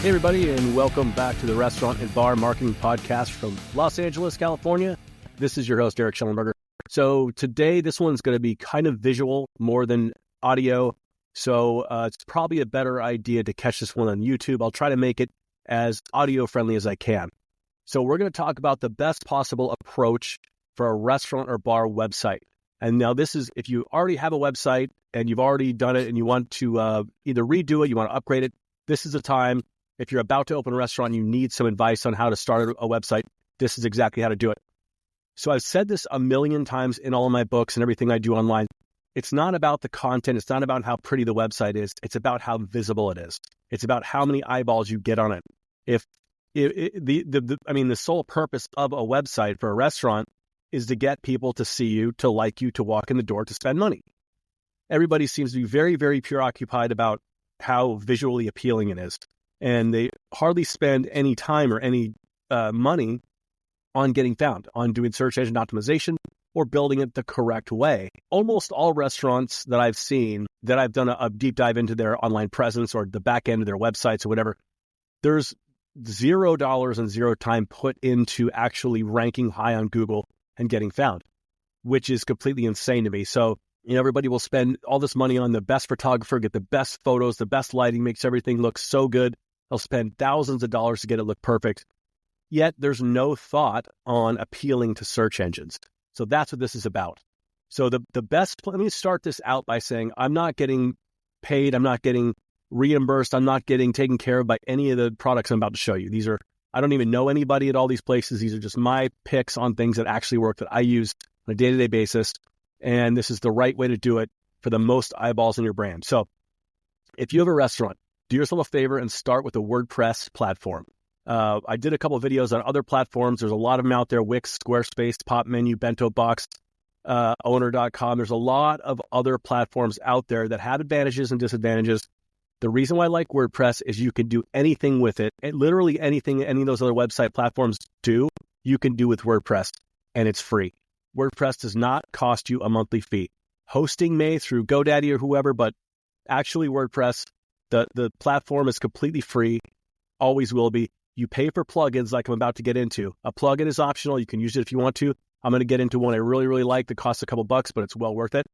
Hey everybody, and welcome back to the Restaurant and Bar Marketing Podcast from Los Angeles, California. This is your host, Eric Schellenberger. So today, this one's going to be kind of visual more than audio. So it's probably a better idea to catch this one on YouTube. I'll try to make it as audio friendly as I can. So we're going to talk about the best possible approach for a restaurant or bar website. And now this is, if you already have a website and you've already done it and you want to either redo it, you want to upgrade it, this is the time. If you're about to open a restaurant, you need some advice on how to start a website, this is exactly how to do it. So I've said this a million times in all of my books and everything I do online. It's not about the content. It's not about how pretty the website is. It's about how visible it is. It's about how many eyeballs you get on it. The sole purpose of a website for a restaurant is to get people to see you, to like you, to walk in the door, to spend money. Everybody seems to be very, very preoccupied about how visually appealing it is. And they hardly spend any time or any money on getting found, on doing search engine optimization or building it the correct way. Almost all restaurants that I've seen, that I've done a deep dive into their online presence or the back end of their websites or whatever, there's $0 and zero time put into actually ranking high on Google and getting found, which is completely insane to me. So, everybody will spend all this money on the best photographer, get the best photos, the best lighting, makes everything look so good. They'll spend thousands of dollars to get it look perfect. Yet there's no thought on appealing to search engines. So that's what this is about. So let me start this out by saying I'm not getting paid. I'm not getting reimbursed. I'm not getting taken care of by any of the products I'm about to show you. I don't even know anybody at all these places. These are just my picks on things that actually work that I use on a day-to-day basis. And this is the right way to do it for the most eyeballs in your brand. So if you have a restaurant, do yourself a favor and start with a WordPress platform. I did a couple of videos on other platforms. There's a lot of them out there: Wix, Squarespace, Popmenu, Bento Box, Owner.com. There's a lot of other platforms out there that have advantages and disadvantages. The reason why I like WordPress is you can do anything with it. Literally anything any of those other website platforms do, you can do with WordPress, and it's free. WordPress does not cost you a monthly fee. Hosting may through GoDaddy or whoever, but actually WordPress, the platform is completely free, always will be. You pay for plugins like I'm about to get into. A plugin is optional. You can use it if you want to. I'm going to get into one I really, really like that costs a couple bucks, but it's well worth it.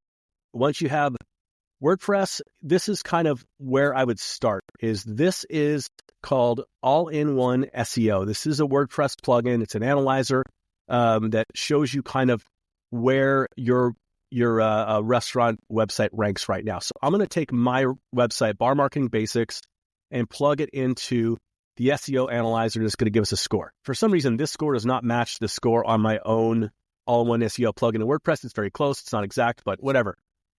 Once you have WordPress, this is kind of where I would start. This is called All-in-One SEO. This is a WordPress plugin. It's an analyzer that shows you kind of where your restaurant website ranks right now. So I'm going to take my website, Bar Marketing Basics, and plug it into the SEO analyzer, and it's going to give us a score. For some reason, this score does not match the score on my own all-in-one SEO plugin in WordPress. It's very close. It's not exact, but whatever.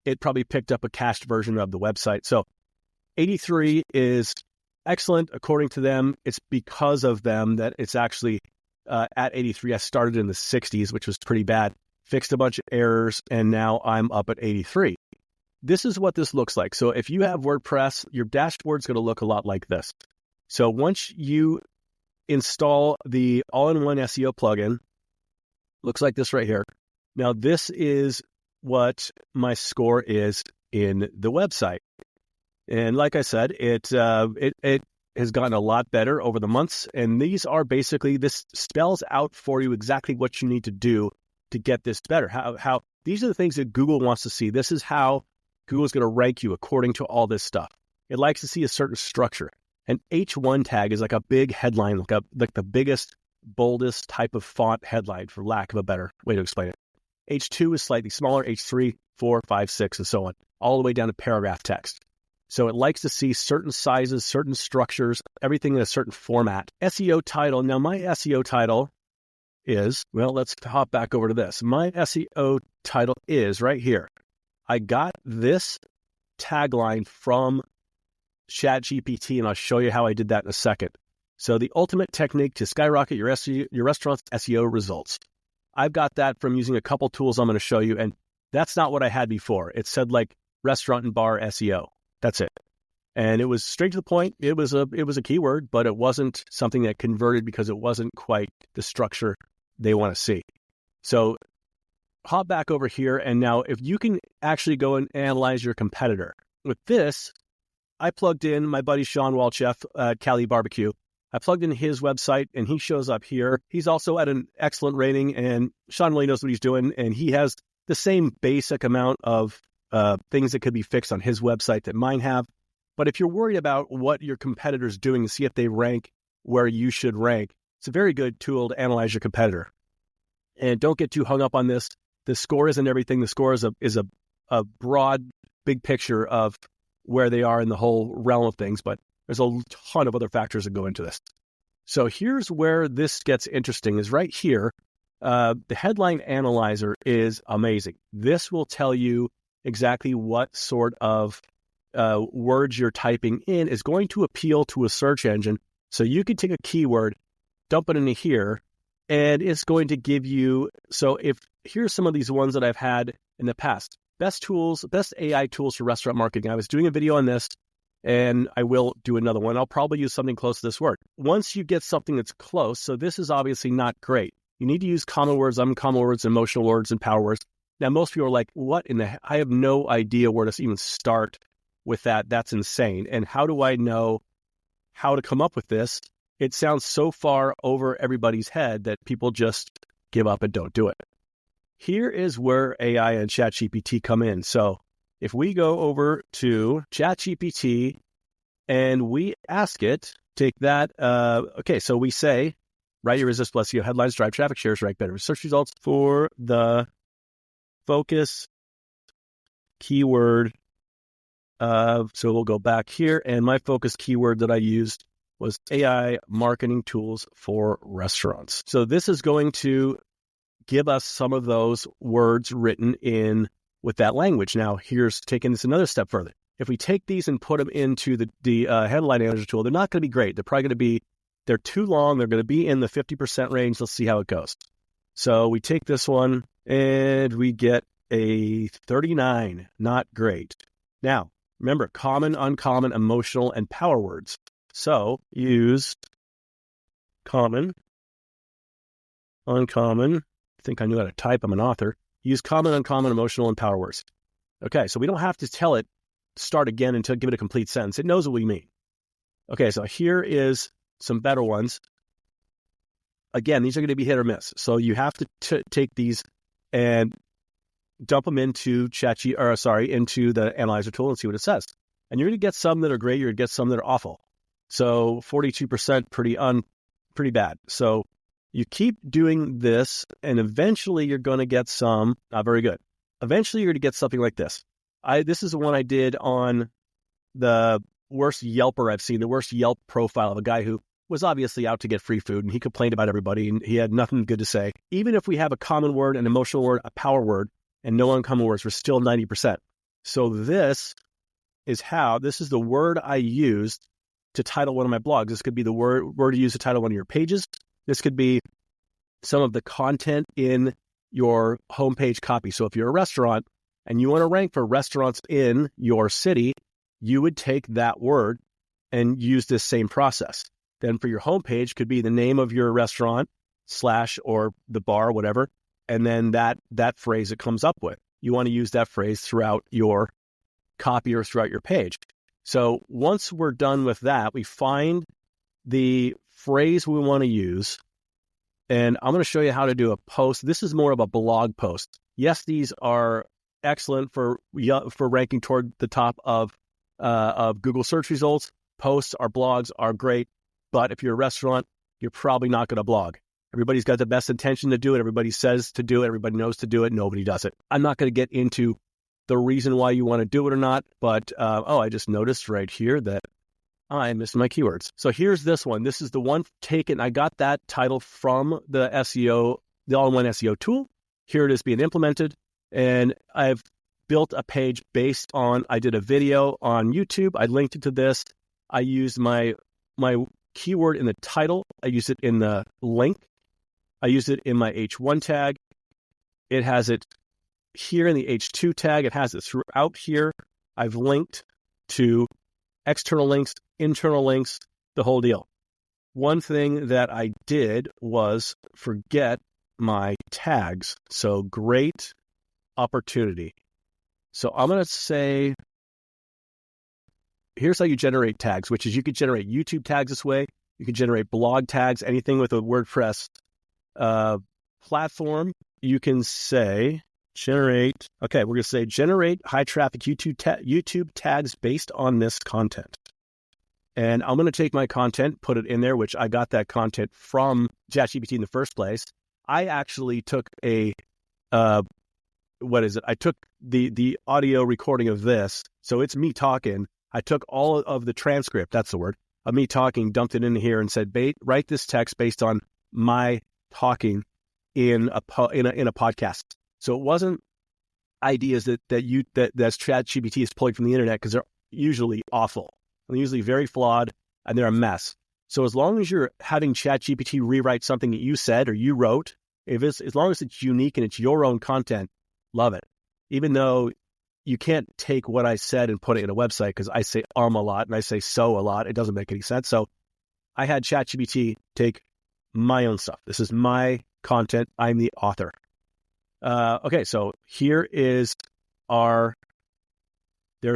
It probably picked up a cached version of the website. So 83 is excellent according to them. It's because of them that it's actually at 83. I started in the 60s, which was pretty bad. Fixed a bunch of errors, and now I'm up at 83. This is what this looks like. So if you have WordPress, your dashboard's going to look a lot like this. So once you install the all-in-one SEO plugin, looks like this right here. Now this is what my score is in the website. And like I said, it has gotten a lot better over the months. And these are basically, this spells out for you exactly what you need to do to get this better. How these are the things that Google wants to see. This is how Google is going to rank you according to all this stuff. It likes to see a certain structure. An H1 tag is like a big headline, like the biggest, boldest type of font headline, for lack of a better way to explain it. H2 is slightly smaller, H3, 4, 5, 6, and so on, all the way down to paragraph text. So it likes to see certain sizes, certain structures, everything in a certain format. SEO title. Now my SEO title is, well, let's hop back over to this. My SEO title is right here. I got this tagline from ChatGPT, and I'll show you how I did that in a second. So the ultimate technique to skyrocket your restaurant's SEO results. I've got that from using a couple tools I'm going to show you, and that's not what I had before. It said like restaurant and bar SEO. That's it. And it was straight to the point. It was a keyword, but it wasn't something that converted because it wasn't quite the structure they want to see. So hop back over here, and now if you can actually go and analyze your competitor. With this, I plugged in my buddy Sean Walchef at Cali Barbecue. I plugged in his website, and he shows up here. He's also at an excellent rating, and Sean really knows what he's doing, and he has the same basic amount of things that could be fixed on his website that mine have. But if you're worried about what your competitor's doing to see if they rank where you should rank, it's a very good tool to analyze your competitor. And don't get too hung up on this. The score isn't everything. The score is a broad, big picture of where they are in the whole realm of things, but there's a ton of other factors that go into this. So here's where this gets interesting, is right here. The headline analyzer is amazing. This will tell you exactly what sort of words you're typing in is going to appeal to a search engine. So you can take a keyword, dump it into here, and it's going to give you, so if here's some of these ones that I've had in the past. Best AI tools for restaurant marketing. I was doing a video on this, and I will do another one. I'll probably use something close to this word. Once you get something that's close, so this is obviously not great. You need to use common words, uncommon words, emotional words, and power words. Now, most people are like, what in the, I have no idea where to even start with that. That's insane. And how do I know how to come up with this? It sounds so far over everybody's head that people just give up and don't do it. Here is where AI and ChatGPT come in. So if we go over to ChatGPT and we ask it, take that, okay, so we say, write your irresistible SEO headlines, drive traffic, shares, rank better search results for the focus keyword. So we'll go back here, and my focus keyword that I used was AI marketing tools for restaurants. So this is going to give us some of those words written in with that language. Now, here's taking this another step further. If we take these and put them into the headline analyzer tool, they're not going to be great. They're probably going to be, they're too long. They're going to be in the 50% range. Let's see how it goes. So we take this one and we get a 39. Not great. Now, remember, common, uncommon, emotional, and power words. So use common, uncommon. I think I knew how to type. I'm an author. Use common, uncommon, emotional, and power words. Okay, so we don't have to tell it start again until give it a complete sentence. It knows what we mean. Okay, so here is some better ones. Again, these are going to be hit or miss. So you have to take these and dump them into into the analyzer tool and see what it says. And you're going to get some that are great. You're going to get some that are awful. So 42% pretty bad. So you keep doing this, and eventually you're going to get some not very good. Eventually you're going to get something like this. This is the one I did on the worst Yelper I've seen, the worst Yelp profile of a guy who was obviously out to get free food, and he complained about everybody, and he had nothing good to say. Even if we have a common word, an emotional word, a power word, and no uncommon words, we're still 90%. So this is the word I used to title one of my blogs. This could be the word you use to title one of your pages. This could be some of the content in your homepage copy. So if you're a restaurant and you want to rank for restaurants in your city, you would take that word and use this same process. Then for your homepage could be the name of your restaurant / or the bar, whatever, and then that phrase it comes up with. You want to use that phrase throughout your copy or throughout your page. So once we're done with that, we find the phrase we want to use, and I'm going to show you how to do a post. This is more of a blog post. Yes, these are excellent for ranking toward the top of Google search results. Posts, our blogs are great, but if you're a restaurant, you're probably not going to blog. Everybody's got the best intention to do it. Everybody says to do it. Everybody knows to do it. Nobody does it. I'm not going to get into the reason why you want to do it or not, but I just noticed right here that I missed my keywords. So here's this one. This is the one taken. I got that title from the SEO, the all-in-one SEO tool. Here it is being implemented, and I've built a page based on, I did a video on YouTube. I linked it to this. I used my keyword in the title. I used it in the link. I used it in my H1 tag. It has it here in the H2 tag. It has it throughout here. I've linked to external links, internal links, the whole deal. One thing that I did was forget my tags. So great opportunity. So I'm going to say here's how you generate tags, which is you could generate YouTube tags this way. You can generate blog tags, anything with a WordPress platform. You can say generate. Okay, we're going to say generate high traffic YouTube tags based on this content. And I'm going to take my content, put it in there, which I got that content from ChatGPT in the first place. I actually took I took the audio recording of this. So it's me talking. I took all of the transcript, that's the word, of me talking, dumped it in here and said, write this text based on my talking in a podcast. So it wasn't ideas that's ChatGPT is pulling from the internet, because they're usually awful. They're usually very flawed, and they're a mess. So as long as you're having ChatGPT rewrite something that you said or you wrote, as long as it's unique and it's your own content, love it. Even though you can't take what I said and put it in a website, because I say a lot and I say so a lot. It doesn't make any sense. So I had ChatGPT take my own stuff. This is my content. I'm the author. Okay, so there's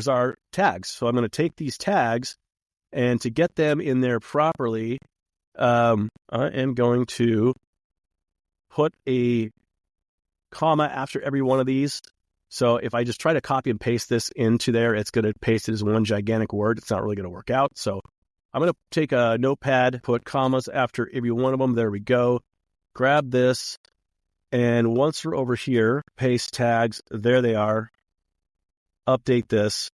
our tags. So I'm going to take these tags, and to get them in there properly, I am going to put a comma after every one of these. So if I just try to copy and paste this into there, it's going to paste it as one gigantic word. It's not really going to work out. So I'm going to take a notepad, put commas after every one of them. There we go. Grab this. And once we're over here, paste tags. There they are. Update this.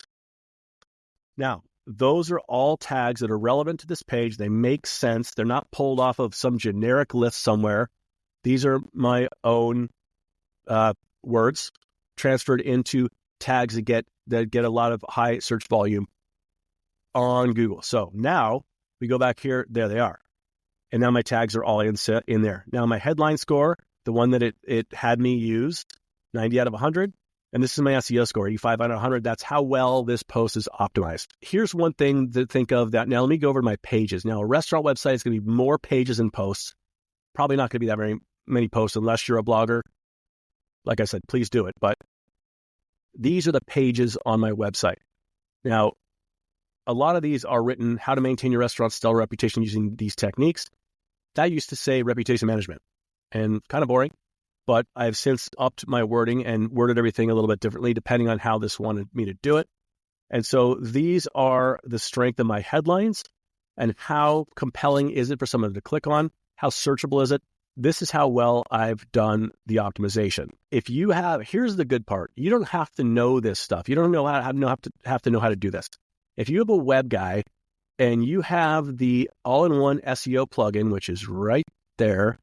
Now, those are all tags that are relevant to this page. They make sense. They're not pulled off of some generic list somewhere. These are my own words transferred into tags that get a lot of high search volume on Google. So now we go back here. There they are. And now my tags are all in there. Now my headline score, the one that it had me use, 90 out of 100. And this is my SEO score, 85 out of 100. That's how well this post is optimized. Here's one thing to think of that. Now let me go over to my pages. Now a restaurant website is going to be more pages and posts. Probably not going to be that very many posts unless you're a blogger. Like I said, please do it. But these are the pages on my website. Now, a lot of these are written how to maintain your restaurant's stellar reputation using these techniques. That used to say reputation management, and kind of boring. But I've since upped my wording and worded everything a little bit differently depending on how this wanted me to do it. And so these are the strength of my headlines and how compelling is it for someone to click on? How searchable is it? This is how well I've done the optimization. Here's the good part. You don't have to know this stuff. You don't have to know how to do this. If you have a web guy and you have the all-in-one SEO plugin, which is right there,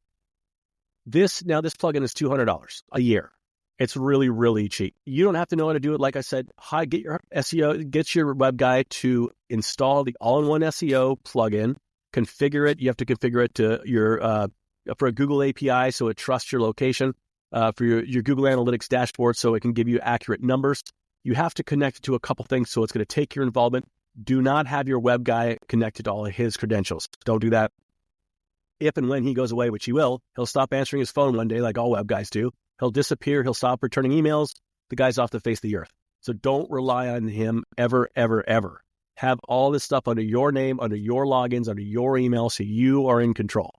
this plugin is $200 a year. It's really, really cheap. You don't have to know how to do it. Like I said, get your web guy to install the all-in-one SEO plugin, configure it. You have to configure it to for a Google API so it trusts your location, for your Google Analytics dashboard so it can give you accurate numbers. You have to connect it to a couple things, so it's going to take your involvement. Do not have your web guy connected to all of his credentials. Don't do that. If and when he goes away, which he will, he'll stop answering his phone one day like all web guys do. He'll disappear. He'll stop returning emails. The guy's off the face of the earth. So don't rely on him ever, ever, ever. Have all this stuff under your name, under your logins, under your email, so you are in control.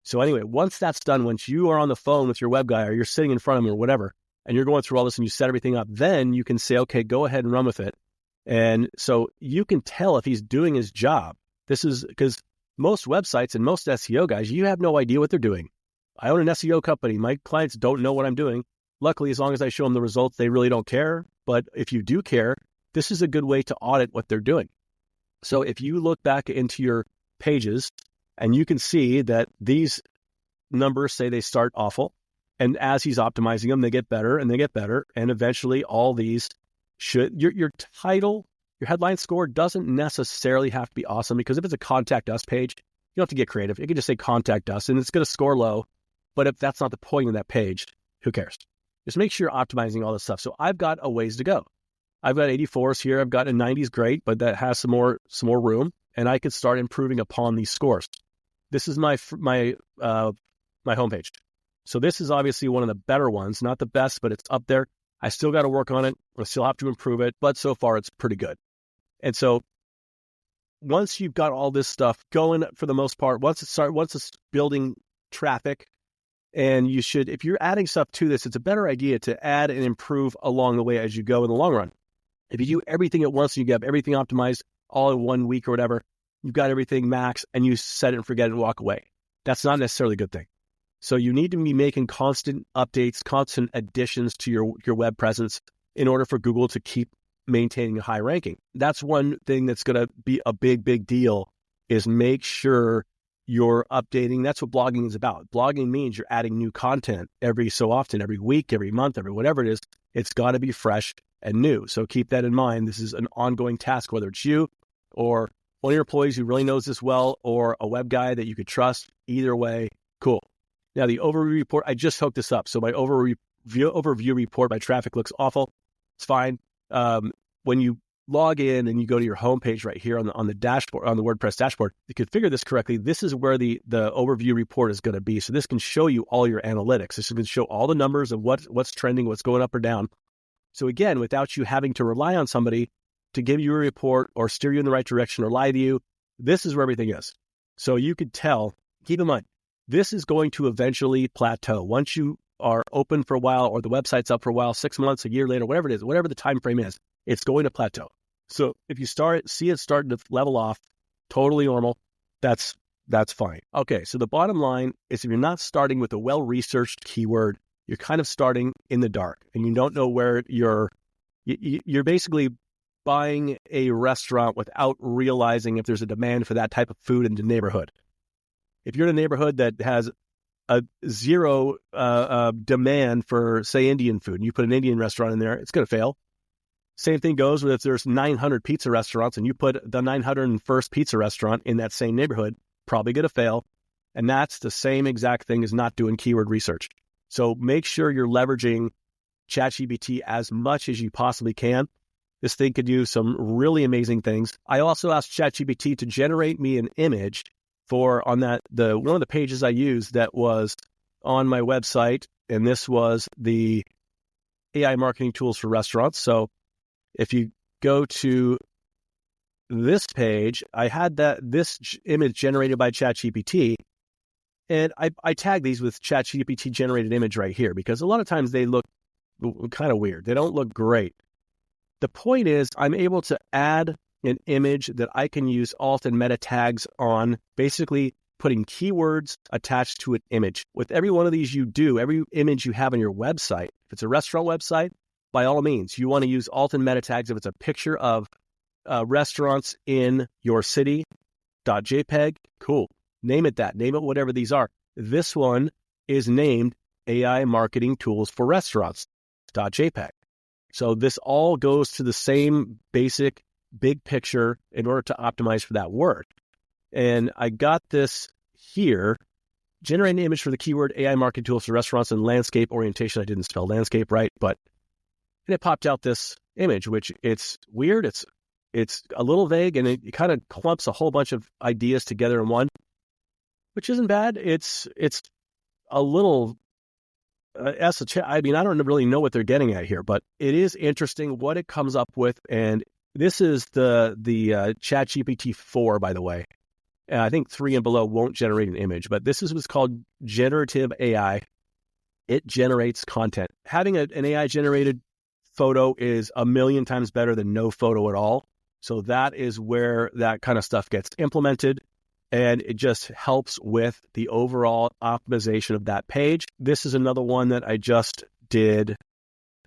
So anyway, once that's done, once you are on the phone with your web guy or you're sitting in front of him or whatever, and you're going through all this and you set everything up, then you can say, okay, go ahead and run with it. And so you can tell if he's doing his job. This is because most websites and most SEO guys, you have no idea what they're doing. I own an SEO company. My clients don't know what I'm doing. Luckily, as long as I show them the results, they really don't care. But if you do care, this is a good way to audit what they're doing. So if you look back into your pages and you can see that these numbers say they start awful, and as he's optimizing them, they get better and they get better. And eventually all these your title, your headline score doesn't necessarily have to be awesome, because if it's a contact us page, you don't have to get creative. You can just say contact us and it's going to score low. But if that's not the point of that page, who cares? Just make sure you're optimizing all this stuff. So I've got a ways to go. I've got 84s here. I've got a 90s, great, but that has some more room, and I could start improving upon these scores. This is my homepage. So this is obviously one of the better ones, not the best, but it's up there. I still got to work on it. I still have to improve it, but so far it's pretty good. And so once you've got all this stuff going for the most part, once it's building traffic, and you should, if you're adding stuff to this, it's a better idea to add and improve along the way as you go in the long run. If you do everything at once and you have everything optimized all in 1 week or whatever, you've got everything max and you set it and forget it and walk away. That's not necessarily a good thing. So you need to be making constant updates, constant additions to your web presence in order for Google to keep maintaining a high ranking. That's one thing that's going to be a big, big deal, is make sure you're updating. That's what blogging is about. Blogging means you're adding new content every so often, every week, every month, every whatever it is. It's got to be fresh and new. So keep that in mind. This is an ongoing task, whether it's you or one of your employees who really knows this well, or a web guy that you could trust. Either way, cool. Now, the overview report, I just hooked this up. So my overview report, my traffic looks awful. It's fine. When you log in and you go to your homepage right here on the dashboard, on the WordPress dashboard, you configure this correctly. This is where the overview report is going to be. So this can show you all your analytics. This can show all the numbers of what's trending, what's going up or down. So again, without you having to rely on somebody to give you a report or steer you in the right direction or lie to you, this is where everything is. So you could tell, keep in mind, this is going to eventually plateau. Once you are open for a while, or the website's up for a while, 6 months, a year later, whatever it is, whatever the time frame is, it's going to plateau. So if you see it starting to level off, totally normal, that's fine. Okay, so the bottom line is, if you're not starting with a well-researched keyword, you're kind of starting in the dark, and you don't know where you're basically buying a restaurant without realizing if there's a demand for that type of food in the neighborhood. If you're in a neighborhood that has a zero demand for, say, Indian food, and you put an Indian restaurant in there, it's going to fail. Same thing goes with if there's 900 pizza restaurants and you put the 901st pizza restaurant in that same neighborhood, probably going to fail. And that's the same exact thing as not doing keyword research. So make sure you're leveraging ChatGPT as much as you possibly can. This thing could do some really amazing things. I also asked ChatGPT to generate me an image for one of the pages I used that was on my website, and this was the AI marketing tools for restaurants. So if you go to this page, I had this image generated by ChatGPT, and I tag these with ChatGPT generated image right here, because a lot of times they look kind of weird. They don't look great. The point is, I'm able to add an image that I can use alt and meta tags on, basically putting keywords attached to an image. With every one of these every image you have on your website, if it's a restaurant website, by all means, you want to use alt and meta tags. If it's a picture of restaurants in your city, .jpg, cool. Name it that. Name it whatever these are. This one is named AI Marketing Tools for Restaurants, .jpg. So this all goes to the same basic big picture in order to optimize for that word. And I got this here, generate an image for the keyword AI marketing tools for restaurants and landscape orientation. I didn't spell landscape right, and it popped out this image, which it's weird. It's a little vague, and it kind of clumps a whole bunch of ideas together in one, which isn't bad. It's a little esoteric. I mean, I don't really know what they're getting at here, but it is interesting what it comes up with. And this is the ChatGPT 4, by the way. I think 3 and below won't generate an image, but this is what's called generative AI. It generates content. Having an AI-generated photo is a million times better than no photo at all. So that is where that kind of stuff gets implemented, and it just helps with the overall optimization of that page. This is another one that I just did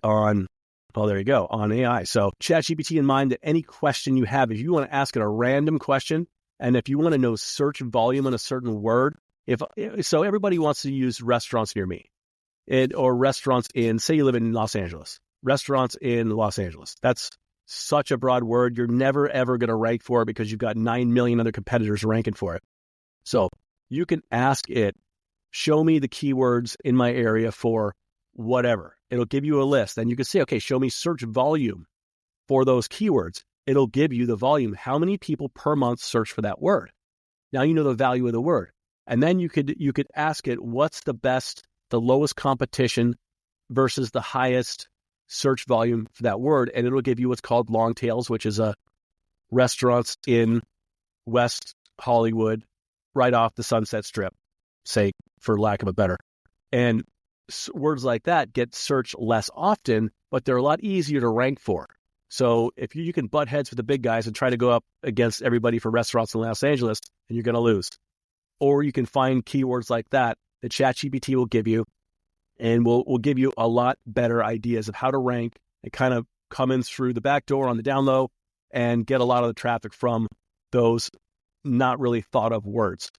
on, there you go, on AI. So ChatGPT in mind, that any question you have, if you want to ask it a random question, and if you want to know search volume on a certain word, so everybody wants to use restaurants near me, or restaurants in, say you live in Los Angeles, restaurants in Los Angeles. That's such a broad word. You're never, ever going to rank for it because you've got 9 million other competitors ranking for it. So you can ask it, show me the keywords in my area for whatever. It'll give you a list. Then you can say, okay, show me search volume for those keywords. It'll give you the volume. How many people per month search for that word? Now you know the value of the word. And then you could ask it, what's the lowest competition versus the highest search volume for that word, and it'll give you what's called long tails, which is restaurants in West Hollywood, right off the Sunset Strip, say, for lack of a better. And words like that get searched less often, but they're a lot easier to rank for. So if you can butt heads with the big guys and try to go up against everybody for restaurants in Los Angeles, and you're going to lose. Or you can find keywords like that ChatGPT will give you, and will give you a lot better ideas of how to rank and kind of come in through the back door on the down low and get a lot of the traffic from those not really thought of words.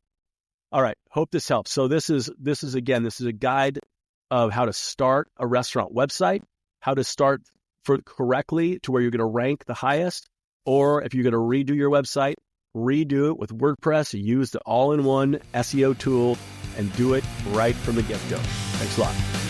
All right, hope this helps. So this is a guide of how to start a restaurant website, how to start correctly to where you're going to rank the highest, or if you're going to redo your website, redo it with WordPress, use the all-in-one SEO tool, and do it right from the get-go. Thanks a lot.